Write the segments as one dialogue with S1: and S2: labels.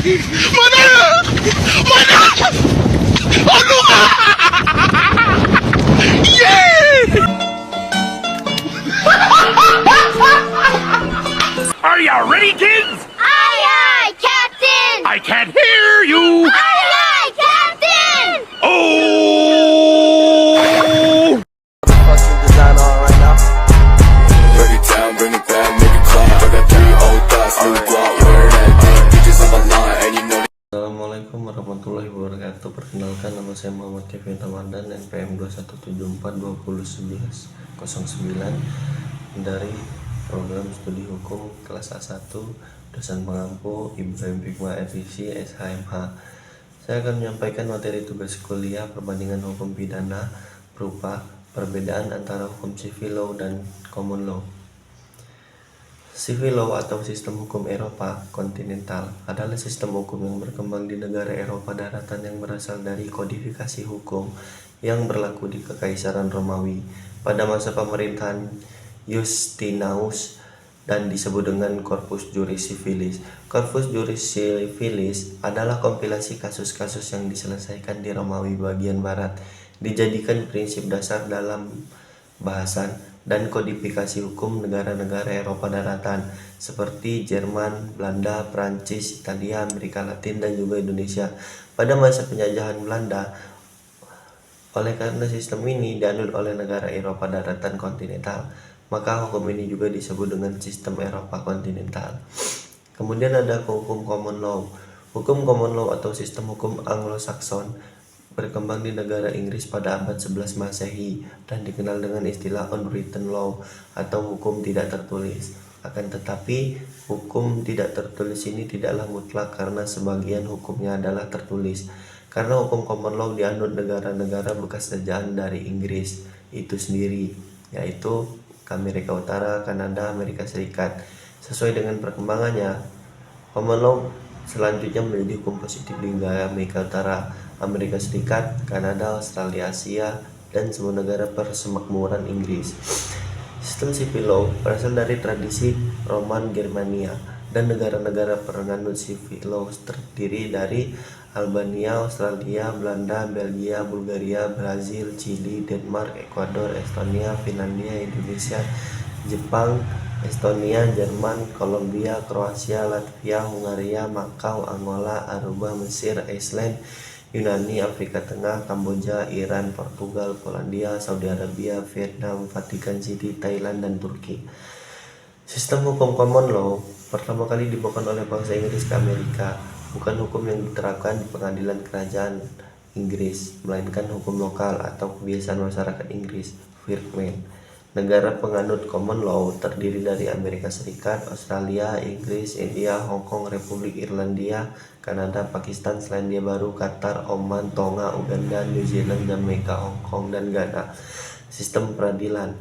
S1: Mana? Mana? Ano ka? Yeah! Are you ready, kids?
S2: Aye, aye, Captain!
S1: I can't hear you.
S2: Aye, aye, Captain!
S1: Oh!
S3: Fucking design on right now.
S4: Break it down, bring it back, make it clap. I got 3 old thoughts, new guap, wear that thing. Bitches on my line, and you know that.
S3: Assalamualaikum warahmatullahi wabarakatuh. Perkenalkan, nama saya Muhammad Kevin Ramadan, NPM 21742009 dari program studi hukum kelas A1, dosen pengampu Ibrahim Hikmah FIC SHMH. Saya akan menyampaikan materi tugas kuliah perbandingan hukum pidana berupa perbedaan antara hukum civil law dan common law. Civil law atau sistem hukum Eropa kontinental adalah sistem hukum yang berkembang di negara Eropa daratan yang berasal dari kodifikasi hukum yang berlaku di Kekaisaran Romawi pada masa pemerintahan Justinus dan disebut dengan Corpus Juris Civilis. Corpus Juris Civilis adalah kompilasi kasus-kasus yang diselesaikan di Romawi bagian barat, dijadikan prinsip dasar dalam bahasan dan kodifikasi hukum negara-negara Eropa daratan seperti Jerman, Belanda, Prancis, Italia, Amerika Latin, dan juga Indonesia. Pada masa penjajahan Belanda, oleh karena sistem ini dianut oleh negara Eropa daratan kontinental, maka hukum ini juga disebut dengan sistem Eropa kontinental. Kemudian ada hukum common law. Hukum common law atau sistem hukum Anglo-Saxon berkembang di negara Inggris pada abad 11 Masehi dan dikenal dengan istilah unwritten law atau hukum tidak tertulis. Akan tetapi, hukum tidak tertulis ini tidaklah mutlak karena sebagian hukumnya adalah tertulis. Karena hukum common law dianut negara-negara bekas jajahan dari Inggris itu sendiri, yaitu Amerika Utara, Kanada, Amerika Serikat. Sesuai dengan perkembangannya, common law selanjutnya menjadi hukum positif di negara Amerika Utara, Amerika Serikat, Kanada, Australia, Asia, dan semua negara persemakmuran Inggris. Sistem civil law berasal dari tradisi Roman Germania dan negara-negara penganut civil law terdiri dari Albania, Australia, Belanda, Belgia, Bulgaria, Brazil, Chili, Denmark, Ekuador, Estonia, Finlandia, Indonesia, Jepang, Estonia, Jerman, Kolombia, Kroasia, Latvia, Hungaria, Makau, Angola, Aruba, Mesir, Iceland, Yunani, Afrika Tengah, Kamboja, Iran, Portugal, Polandia, Saudi Arabia, Vietnam, Vatikan City, Thailand, dan Turki. Sistem hukum common law pertama kali dibawakan oleh bangsa Inggris ke Amerika, bukan hukum yang diterapkan di pengadilan kerajaan Inggris, melainkan hukum lokal atau kebiasaan masyarakat Inggris, Firman. Negara penganut common law terdiri dari Amerika Serikat, Australia, Inggris, India, Hong Kong, Republik Irlandia, Kanada, Pakistan, Selandia Baru, Qatar, Oman, Tonga, Uganda, New Zealand, Jamaika, Hong Kong, dan Ghana. Sistem peradilan.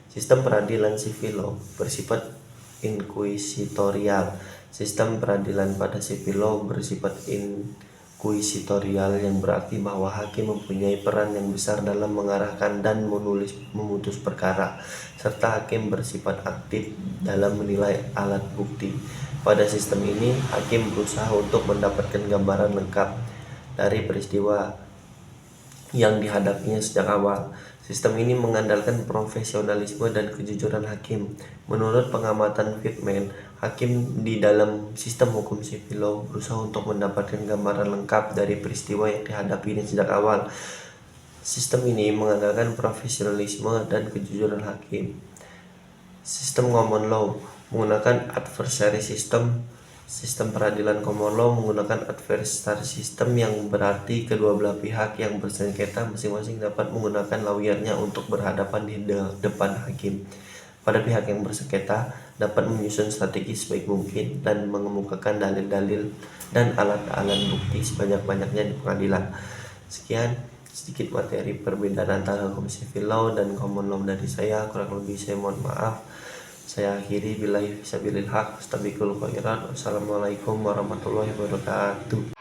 S3: Sistem peradilan civil law bersifat inkuisitorial. Sistem peradilan pada civil law bersifat inkuisitorial yang berarti bahwa hakim mempunyai peran yang besar dalam mengarahkan dan memutus perkara, serta hakim bersifat aktif dalam menilai alat bukti. Pada sistem ini, hakim berusaha untuk mendapatkan gambaran lengkap dari peristiwa yang dihadapinya sejak awal. Sistem ini mengandalkan profesionalisme dan kejujuran hakim. Menurut pengamatan Friedman, hakim di dalam sistem hukum civil law berusaha untuk mendapatkan gambaran lengkap dari peristiwa yang dihadapinya sejak awal. Sistem ini mengandalkan profesionalisme dan kejujuran hakim. Sistem common law menggunakan adversary system. Sistem peradilan common law menggunakan adversary system yang berarti kedua belah pihak yang bersengketa masing-masing dapat menggunakan lawyernya untuk berhadapan di depan hakim. Pada pihak yang bersengketa dapat menyusun strategi sebaik mungkin dan mengemukakan dalil-dalil dan alat-alat bukti sebanyak-banyaknya di pengadilan. Sekian sedikit materi perbedaan antara hukum civil law dan common law dari saya. Kurang lebih saya mohon maaf. Saya akhiri billahi fisabilil haq, astaghfirul khairat. Wassalamualaikum warahmatullahi wabarakatuh.